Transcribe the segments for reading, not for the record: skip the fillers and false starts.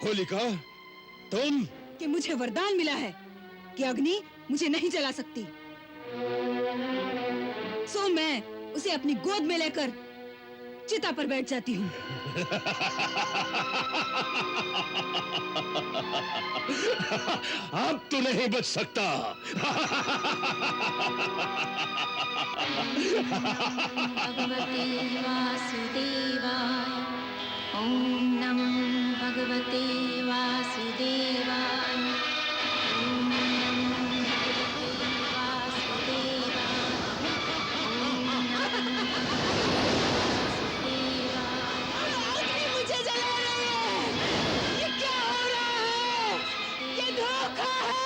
होलिका, तुम? कि मुझे वरदान मिला है कि अग्नि मुझे नहीं जला सकती। सो मैं उसे अपनी गोद में लेकर चिता पर बैठ जाती हूँ। अब तो नहीं बच सकता। भगवते वासुदेवाय। ओम नमो भगवते वासुदेवाय। ओम नमो भगवते वासुदेवाय। ओम नमो अग्नि मुझे जला रही है। ये क्या हो रहा है? ये धोखा है।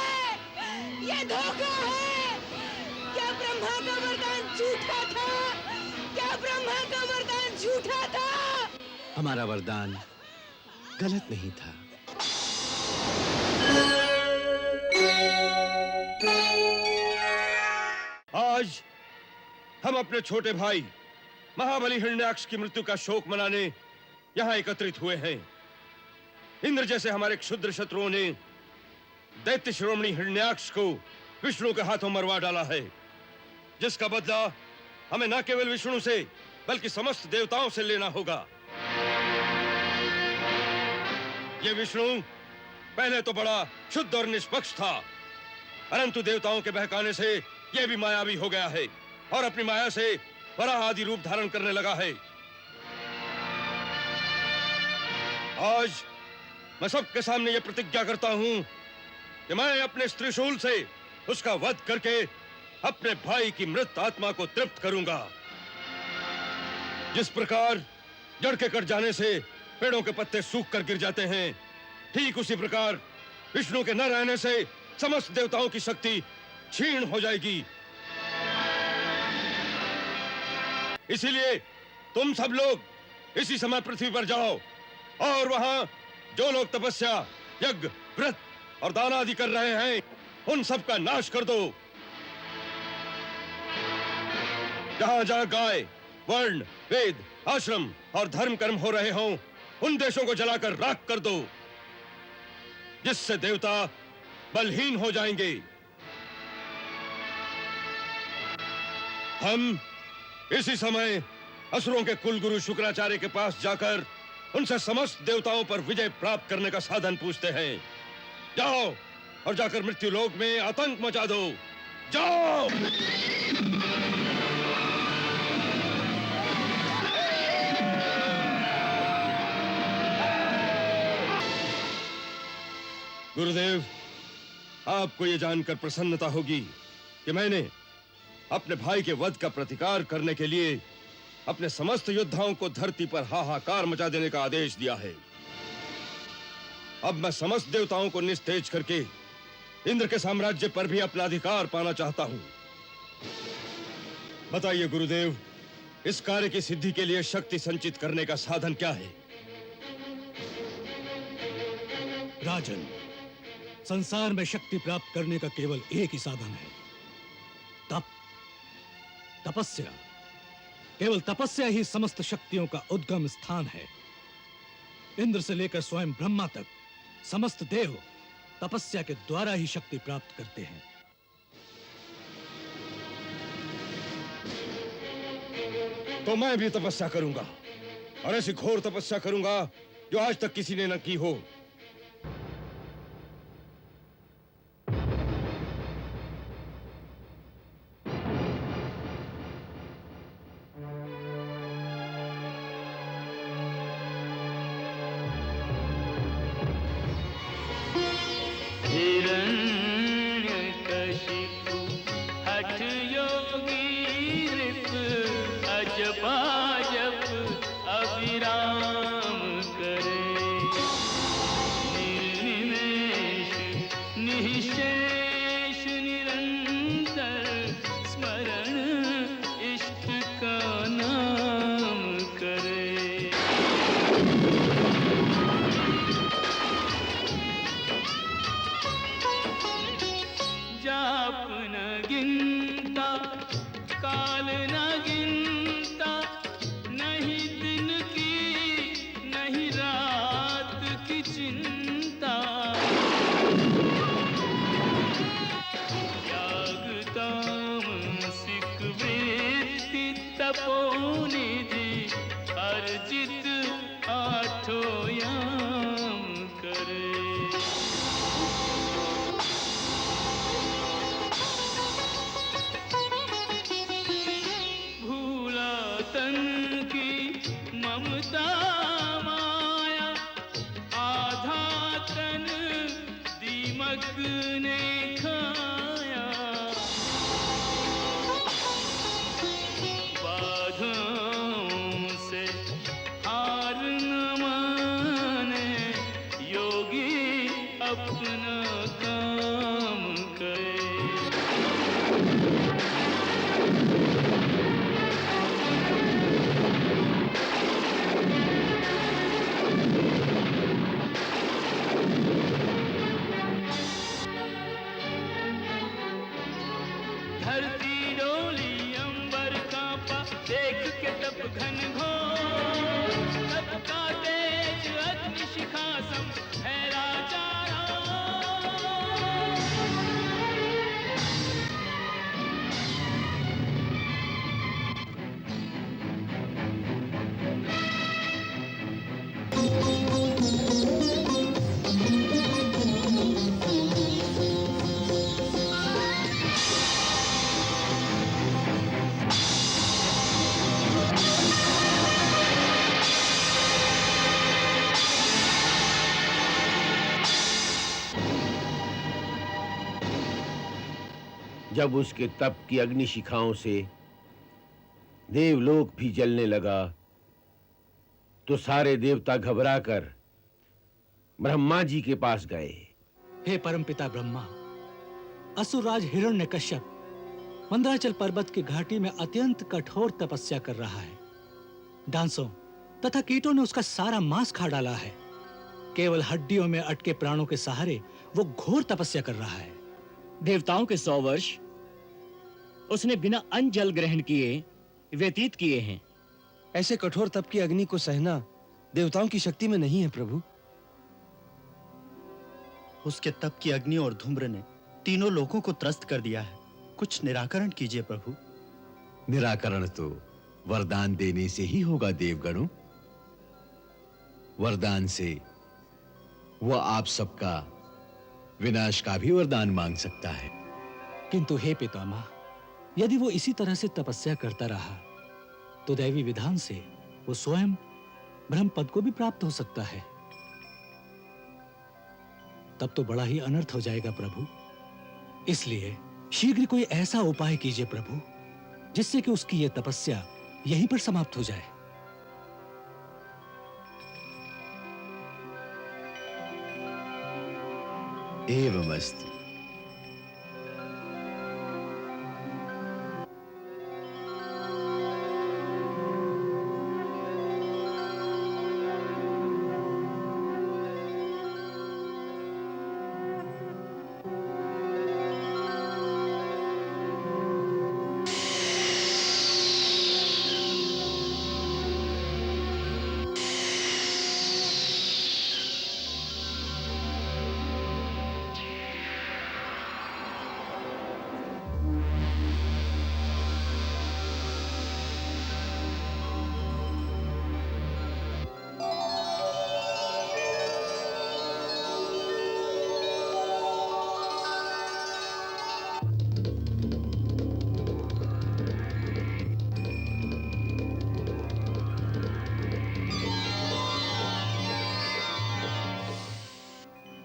ये धोखा है। क्या ब्रह्मा का वरदान झूठा था? क्या ब्रह्मा का वरदान झूठा था? हमारा वरदान गलत नहीं था। आज हम अपने छोटे भाई महाबली हिरण्याक्ष की मृत्यु का शोक मनाने यहां एकत्रित हुए हैं। इंद्र जैसे हमारे क्षुद्र शत्रुओं ने दैत्य शिरोमणि हिरण्याक्ष को विष्णु के हाथों मरवा डाला है, जिसका बदला हमें न केवल विष्णु से बल्कि समस्त देवताओं से लेना होगा। ये विष्णु पहले तो बड़ा शुद्ध और निष्पक्ष था, परंतु देवताओं के बहकाने से यह भी मायावी हो गया है और अपनी माया से वराह आदि रूप धारण करने लगा है। आज मैं सबके सामने यह प्रतिज्ञा करता हूं कि मैं अपने त्रिशूल से उसका वध करके अपने भाई की मृत आत्मा को तृप्त करूंगा। जिस प्रकार जड़ के कट जाने से पेड़ों के पत्ते सूख कर गिर जाते हैं, ठीक उसी प्रकार विष्णु के न रहने से समस्त देवताओं की शक्ति क्षीण हो जाएगी। इसीलिए तुम सब लोग इसी समय पृथ्वी पर जाओ और वहां जो लोग तपस्या, यज्ञ, व्रत और दान आदि कर रहे हैं, उन सब का नाश कर दो। जहां जहां गाय, वर्ण, वेद, आश्रम और धर्म कर्म हो रहे हों, उन देशों को जलाकर राख कर दो, जिससे देवता बलहीन हो जाएंगे। हम इसी समय असुरों के कुलगुरु शुक्राचार्य के पास जाकर उनसे समस्त देवताओं पर विजय प्राप्त करने का साधन पूछते हैं। जाओ और जाकर मृत्यु लोक में आतंक मचा दो। जाओ। गुरुदेव, आपको यह जानकर प्रसन्नता होगी कि मैंने अपने भाई के वध का प्रतिकार करने के लिए अपने समस्त योद्धाओं को धरती पर हाहाकार मचा देने का आदेश दिया है। अब मैं समस्त देवताओं को निस्तेज करके इंद्र के साम्राज्य पर भी अपना अधिकार पाना चाहता हूं। बताइए गुरुदेव, इस कार्य की सिद्धि के लिए शक्ति संचित करने का साधन क्या है? राजन, संसार में शक्ति प्राप्त करने का केवल एक ही साधन है, तप, तपस्या। केवल तपस्या ही समस्त शक्तियों का उद्गम स्थान है। इंद्र से लेकर स्वयं ब्रह्मा तक समस्त देव तपस्या के द्वारा ही शक्ति प्राप्त करते हैं। तो मैं भी तपस्या करूंगा और ऐसी घोर तपस्या करूंगा जो आज तक किसी ने न की हो। हिरण्यकशिपु हठ योगी नृप अजपाजप अविराम करे। चिंता त्याग तामसिक वृत्ति तपोनिधि अर्जित आठो याम करे भूला तन की ममता माया आधा तन दीमक ने खाया बाधाओं से हार न माने योगी अपना काम करे धरती डोली अंबर कांपा देख के तप घन घोर तप का तेज अग्नि शिखा सम फैला चारा जब उसके तप की अग्नि शिखाओं से देवलोक भी जलने लगा तो सारे देवता घबराकर ब्रह्मा जी के पास गए। हे परमपिता ब्रह्मा, असुरराज हिरण्यकश्यप मंदराचल पर्वत की घाटी में अत्यंत कठोर तपस्या कर रहा है। डांसों तथा कीटों ने उसका सारा मांस खा डाला है। केवल हड्डियों में अटके प्राणों के सहारे वो घोर तपस्या कर रहा है। देवताओं के 100 वर्ष उसने बिना अन्न जल ग्रहण किए व्यतीत किए हैं। ऐसे कठोर तप की अग्नि को सहना देवताओं की शक्ति में नहीं है प्रभु। उसके तप की अग्नि और धूम्र ने तीनों लोगों को त्रस्त कर दिया है। कुछ निराकरण कीजिए प्रभु। निराकरण तो वरदान देने से ही होगा देवगणों। वरदान से वह आप सबका विनाश का भी वरदान मांग सकता है। किंतु हे पितामह, यदि वो इसी तरह से तपस्या करता रहा तो दैवी विधान से वो स्वयं ब्रह्म पद को भी प्राप्त हो सकता है। तब तो बड़ा ही अनर्थ हो जाएगा प्रभु। इसलिए शीघ्र कोई ऐसा उपाय कीजिए प्रभु जिससे कि उसकी यह तपस्या यहीं पर समाप्त हो जाए। एवमस्तु।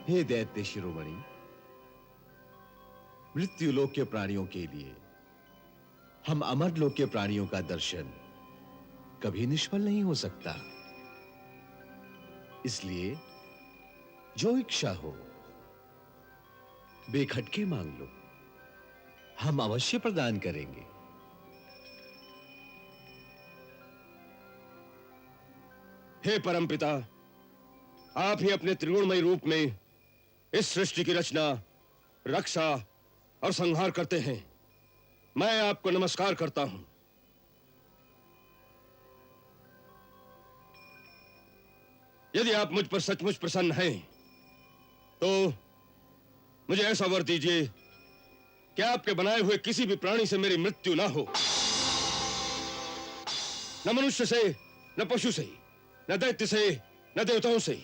हे दैत्य शिरोमणि, मृत्युलोक के प्राणियों के लिए हम अमर लोक के प्राणियों का दर्शन कभी निष्फल नहीं हो सकता। इसलिए जो इच्छा हो बेखटके मांग लो, हम अवश्य प्रदान करेंगे। हे परमपिता, आप ही अपने त्रिगुणमय रूप में इस सृष्टि की रचना, रक्षा और संहार करते हैं। मैं आपको नमस्कार करता हूं। यदि आप मुझ पर सचमुच प्रसन्न हैं, तो मुझे ऐसा वर दीजिए कि आपके बनाए हुए किसी भी प्राणी से मेरी मृत्यु ना हो, न मनुष्य से, न पशु से, न दैत्य से, न देवताओं से,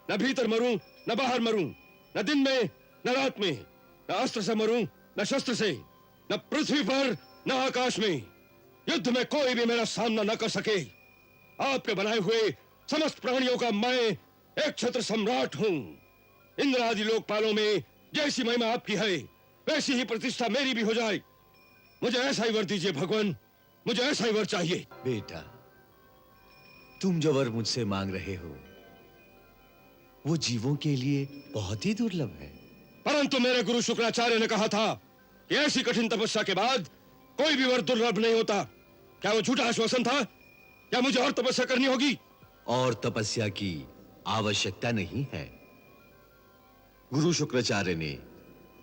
न भीतर मरूं, न बाहर मरूं, न दिन में, न रात में, न अस्त्र से मरूं, न शस्त्र से, न पृथ्वी पर, न आकाश में। युद्ध में कोई भी मेरा सामना न कर सके। आपके बनाए हुए समस्त प्राणियों का मैं एक छत्र सम्राट हूं। इंद्र आदि लोकपालों में जैसी महिमा आपकी है, वैसी ही प्रतिष्ठा मेरी भी हो जाए। मुझे ऐसा ही वर दीजिए भगवान, मुझे ऐसा ही वर चाहिए। बेटा, तुम जो वर मुझसे मांग रहे हो वो जीवों के लिए बहुत ही दुर्लभ है। परंतु मेरे गुरु शुक्राचार्य ने कहा था कि ऐसी कठिन तपस्या के बाद कोई भी वर दुर्लभ नहीं होता। क्या वो झूठा आश्वासन था? क्या मुझे और तपस्या करनी होगी? और तपस्या की आवश्यकता नहीं है। गुरु शुक्राचार्य ने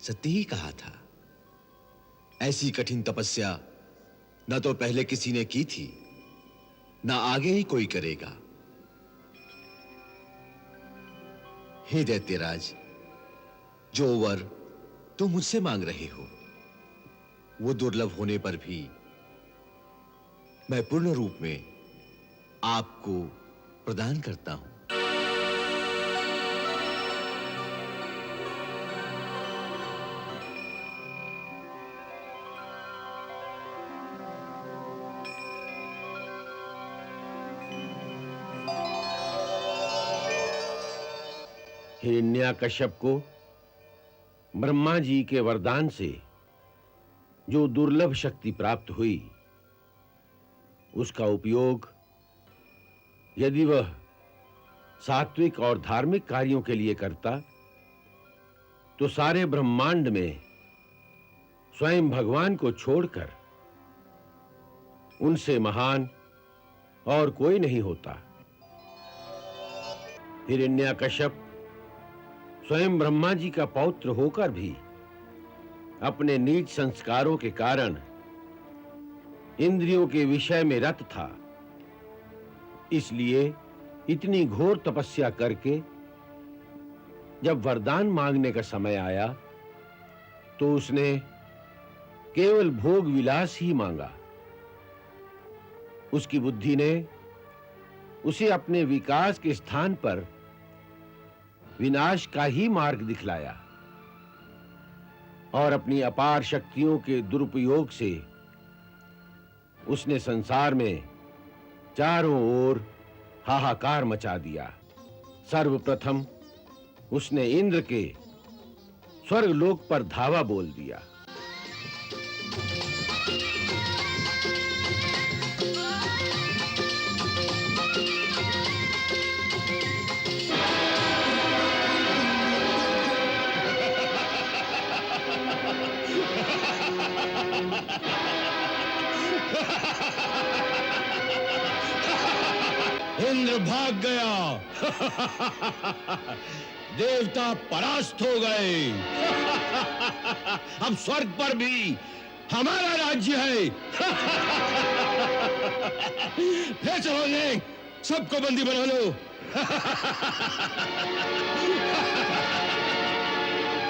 सत्य ही कहा था। ऐसी कठिन तपस्या न तो पहले किसी ने की थी, न आगे ही कोई करेगा। हे दैत्यराज, जो वर तुम मुझसे मांग रहे हो वो दुर्लभ होने पर भी मैं पूर्ण रूप में आपको प्रदान करता हूं। हिरण्यकश्यप को ब्रह्मा जी के वरदान से जो दुर्लभ शक्ति प्राप्त हुई, उसका उपयोग यदि वह सात्विक और धार्मिक कार्यों के लिए करता तो सारे ब्रह्मांड में स्वयं भगवान को छोड़कर उनसे महान और कोई नहीं होता। हिरण्यकश्यप स्वयं ब्रह्मा जी का पौत्र होकर भी अपने नीच संस्कारों के कारण इंद्रियों के विषय में रत था। इसलिए इतनी घोर तपस्या करके जब वरदान मांगने का समय आया तो उसने केवल भोग विलास ही मांगा। उसकी बुद्धि ने उसे अपने विकास के स्थान पर विनाश का ही मार्ग दिखलाया और अपनी अपार शक्तियों के दुरुपयोग से उसने संसार में चारों ओर हाहाकार मचा दिया। सर्वप्रथम उसने इंद्र के स्वर्गलोक पर धावा बोल दिया। इंद्र भाग गया। देवता परास्त हो गए। अब स्वर्ग पर भी हमारा राज्य है। ले चलो ने, सबको बंदी बना लो।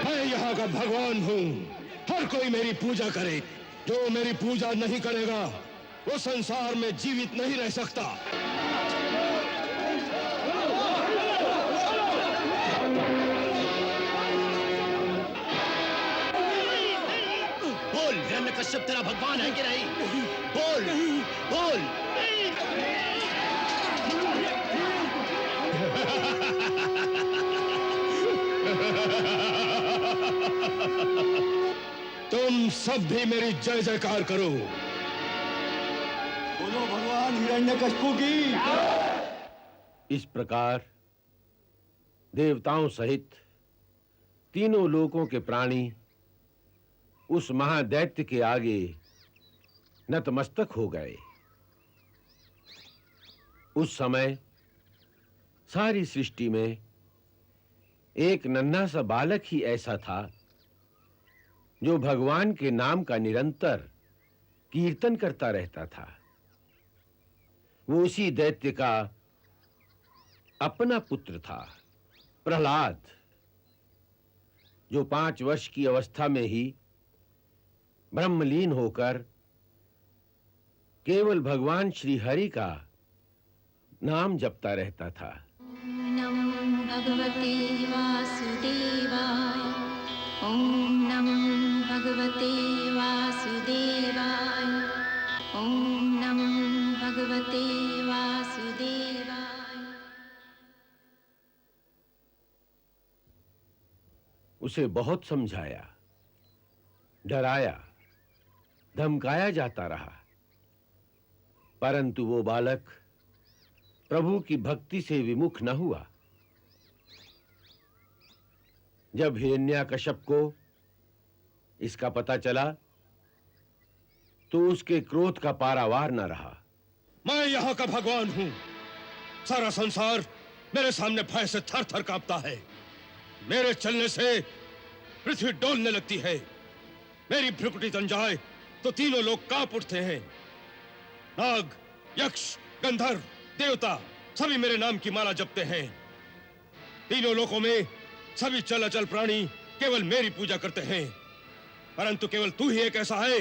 मैं यहाँ का भगवान हूँ। हर कोई मेरी पूजा करे। जो मेरी पूजा नहीं करेगा वो संसार में जीवित नहीं रह सकता। बोल, हिरण्यकश्यप तेरा भगवान है कि नहीं? बोल, बोल। तुम सब भी मेरी जय जयकार करो। बोलो भगवान हिरण्यकश्यप की। इस प्रकार देवताओं सहित तीनों लोकों के प्राणी उस महादैत्य के आगे नतमस्तक हो गए। उस समय सारी सृष्टि में एक नन्हा सा बालक ही ऐसा था जो भगवान के नाम का निरंतर कीर्तन करता रहता था। वो उसी दैत्य का अपना पुत्र था, प्रहलाद। जो 5 वर्ष की अवस्था में ही ब्रह्मलीन होकर केवल भगवान श्री हरि का नाम जपता रहता था। नमो भगवते वासुदेवाय। ओम नमो भगवते वासुदेवाय। ओम नमो भगवते वासुदेवाय। उसे बहुत समझाया, डराया, धमकाया जाता रहा, परंतु वो बालक प्रभु की भक्ति से विमुख न हुआ। जब हिरण्याकश्यप को इसका पता चला तो उसके क्रोध का पारावार न रहा। मैं यहाँ का भगवान हूँ। सारा संसार मेरे सामने भय से थर थर कांपता है। मेरे चलने से पृथ्वी डोलने लगती है। मेरी भ्रुकुटी तन जाए तो तीनों लोग कांप उठते हैं। नाग, यक्ष, गंधर्व, देवता सभी मेरे नाम की माला जपते हैं। तीनों लोकों में सभी चल अचल प्राणी केवल मेरी पूजा करते हैं, परंतु केवल तू ही एक ऐसा है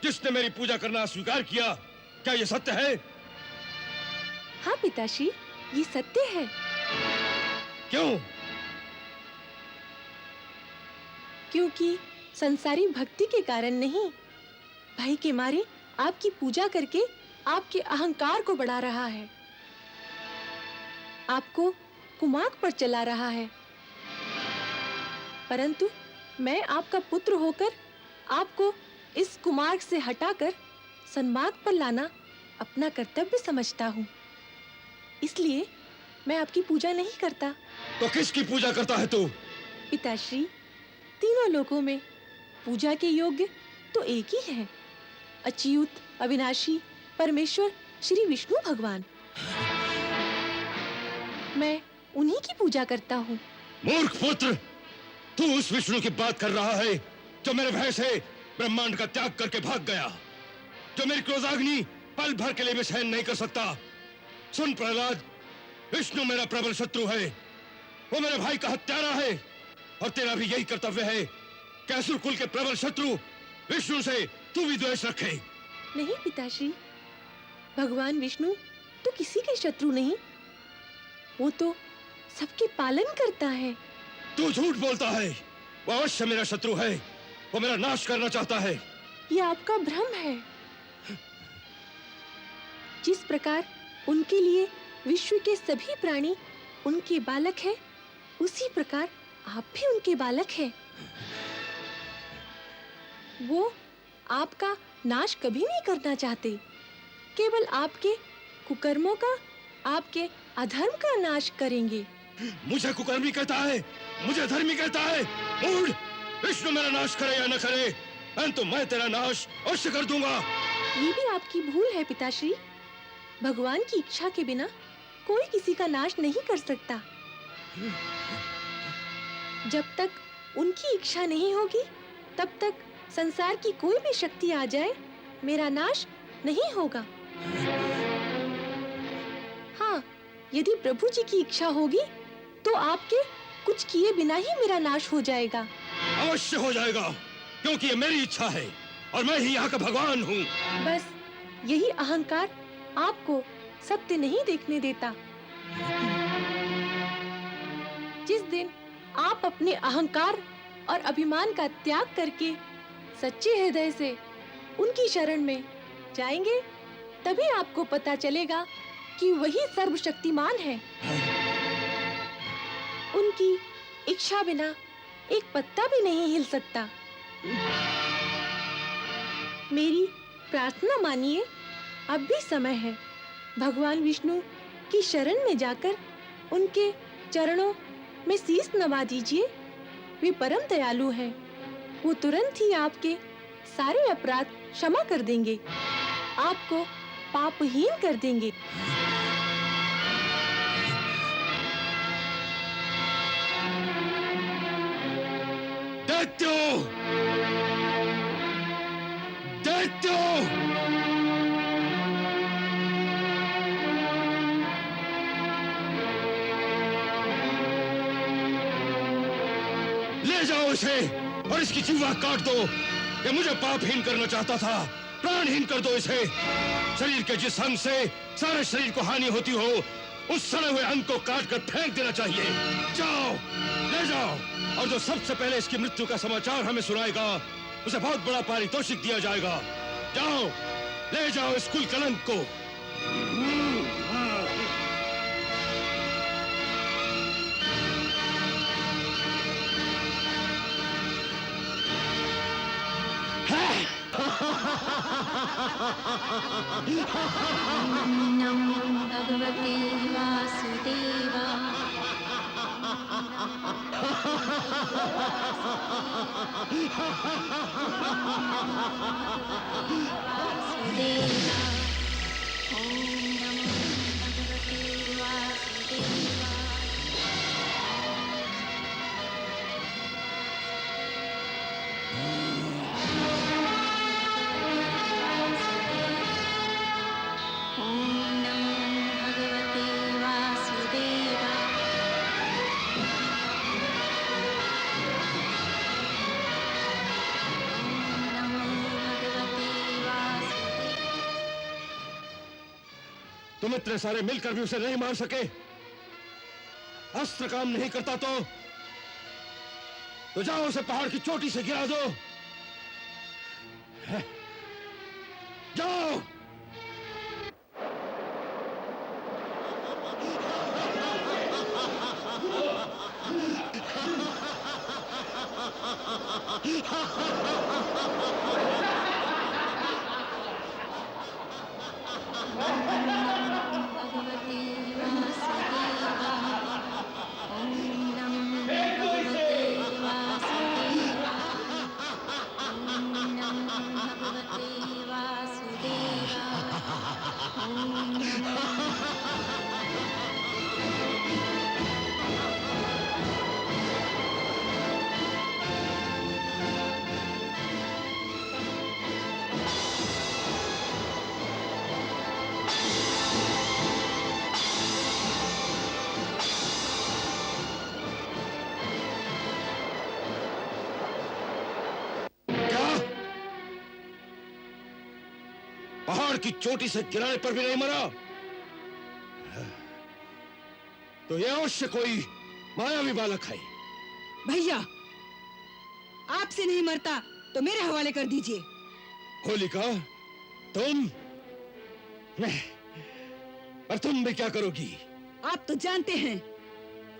जिसने मेरी पूजा करना स्वीकार किया। क्या यह सत्य है? हाँ पिताश्री, ये सत्य है। क्यों? क्योंकि संसारी भक्ति के कारण नहीं, भय के मारे आपकी पूजा करके आपके अहंकार को बढ़ा रहा है, आपको कुमार्ग पर चला रहा है। परंतु मैं आपका पुत्र होकर आपको इस कुमार्ग से हटाकर सन्मार्ग पर लाना अपना कर्तव्य समझता हूँ। इसलिए मैं आपकी पूजा नहीं करता। तो किसकी पूजा करता है तू? पिताश्री, तीनों लोकों में पूजा के योग्य तो एक ही है, अच्युत अविनाशी परमेश्वर श्री विष्णु भगवान। मैं उन्हीं की पूजा करता हूँ। मूर्ख पुत्र, तू उस विष्णु की बात कर रहा है जो मेरे भय से ब्रह्मांड का त्याग करके भाग गया, जो मेरी क्रोधाग्नि पल भर के लिए भी सहन नहीं कर सकता। सुन प्रहलाद, विष्णु मेरा प्रबल शत्रु है। वो मेरे भाई का हत्यारा है और तेरा भी यही कर्तव्य है कि असुर कुल के प्रबल शत्रु विष्णु से तू भी द्वेष रखे। नहीं पिताश्री, भगवान विष्णु तो किसी के शत्रु नहीं, वो तो सबके पालन करता है। तू झूठ बोलता है। वो अवश्य मेरा शत्रु है। वो मेरा नाश करना चाहता है। ये आपका भ्रम है। जिस प्रकार उनके लिए विश्व के सभी प्राणी उनके बालक हैं, उसी प्रकार आप भी उनके बालक हैं। वो आपका नाश कभी नहीं करना चाहते, केवल आपके कुकर्मों का, आपके अधर्म का नाश करेंगे। मुझे कुकर्मी कहता है, मुझे धर्मी कहता है। मूढ़, विष्णु मेरा नाश करे या न करे, परंतु मैं तेरा नाश अवश्य कर दूंगा। ये भी आपकी भूल है पिताश्री। भगवान की इच्छा के बिना कोई किसी का नाश नहीं कर सकता। जब तक उनकी इच्छा नहीं होगी, तब तक संसार की कोई भी शक्ति आ जाए, मेरा नाश नहीं होगा। हाँ, यदि प्रभु जी की इच्छा होगी, तो आपके कुछ किए बिना ही मेरा नाश हो जाएगा। अवश्य हो जाएगा, क्योंकि ये मेरी इच्छा है और मैं ही यहाँ का भगवान हूँ। बस यही अहंकार आपको सत्य नहीं देखने देता। जिस दिन आप अपने अहंकार और अभिमान का त्याग करके सच्चे हृदय से उनकी शरण में जाएंगे, तभी आपको पता चलेगा कि वही सर्वशक्तिमान है। उनकी इच्छा बिना एक पत्ता भी नहीं हिल सकता। मेरी प्रार्थना मानिए, अब भी समय है। भगवान विष्णु की शरण में जाकर उनके चरणों में शीश नवा दीजिए। वे परम दयालु हैं। वो तुरंत ही आपके सारे अपराध क्षमा कर देंगे, आपको पापहीन कर देंगे। दैत्यो! दैत्यो! ले जाओ इसे और इसकी जीवा काट दो। ये मुझे पापहीन करना चाहता था, प्राणहीन कर दो इसे। शरीर के जिस अंग से सारे शरीर को हानि होती हो, उस सड़े हुए अंग को काट कर फेंक देना चाहिए। जाओ, ले जाओ, और जो सबसे पहले इसकी मृत्यु का समाचार हमें सुनाएगा, उसे बहुत बड़ा पारितोषिक दिया जाएगा। जाओ, ले जाओ इस कुल कलंक को। नमो भगवते वासुदेवाय। ओम नमो भगवते वासुदेवाय। तुम इतने सारे मिलकर भी उसे नहीं मार सके। अस्त्र काम नहीं करता तो जाओ उसे पहाड़ की चोटी से गिरा दो। जाओ। पहाड़ की चोटी से गिराने पर भी नहीं मरा तो ये अवश्य कोई मायावी बालक है। भैया, आपसे नहीं मरता तो मेरे हवाले कर दीजिए। होलिका, तुम और तुम भी क्या करोगी? आप तो जानते हैं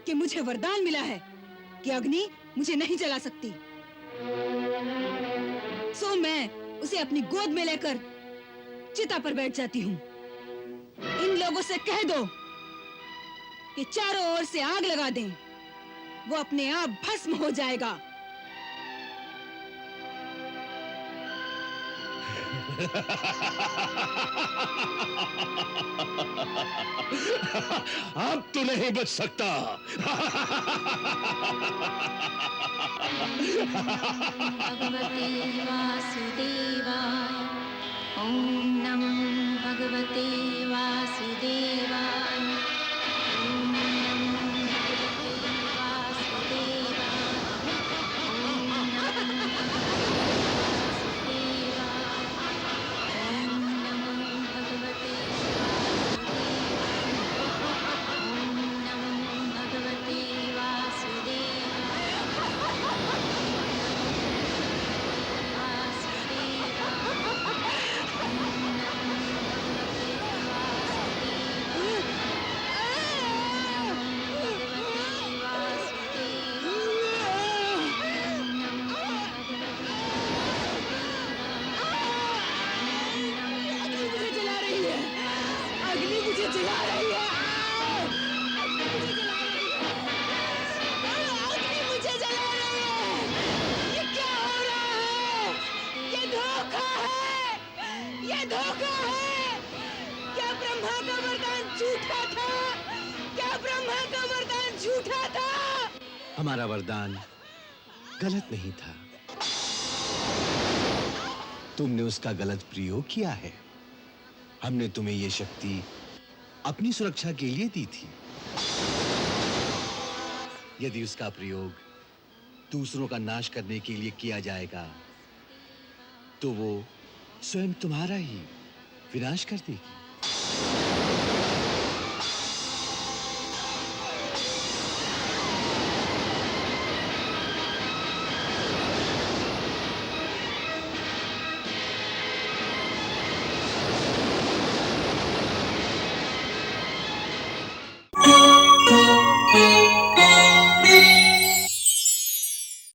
कि मुझे वरदान मिला है कि अग्नि मुझे नहीं जला सकती। सो मैं उसे अपनी गोद में लेकर चिता पर बैठ जाती हूँ। इन लोगों से कह दो कि चारों ओर से आग लगा दें, वो अपने आप भस्म हो जाएगा। अब तो नहीं बच सकता। भगवते वासुदेवाय। ओम नमो भगवते वासुदेवाय। ओम नमो भगवते वासुदेवाय। ओम नमो भगवते वासुदेवाय। ओम नमो भगवते वासुदेवाय। धोखा है। क्या ब्रह्मा का वरदान झूठा था? क्या ब्रह्मा का वरदान झूठा था? हमारा वरदान गलत नहीं था, तुमने उसका गलत प्रयोग किया है। हमने तुम्हें यह शक्ति अपनी सुरक्षा के लिए दी थी। यदि उसका प्रयोग दूसरों का नाश करने के लिए किया जाएगा तो वो स्वयं तुम्हारा ही विनाश कर देगी।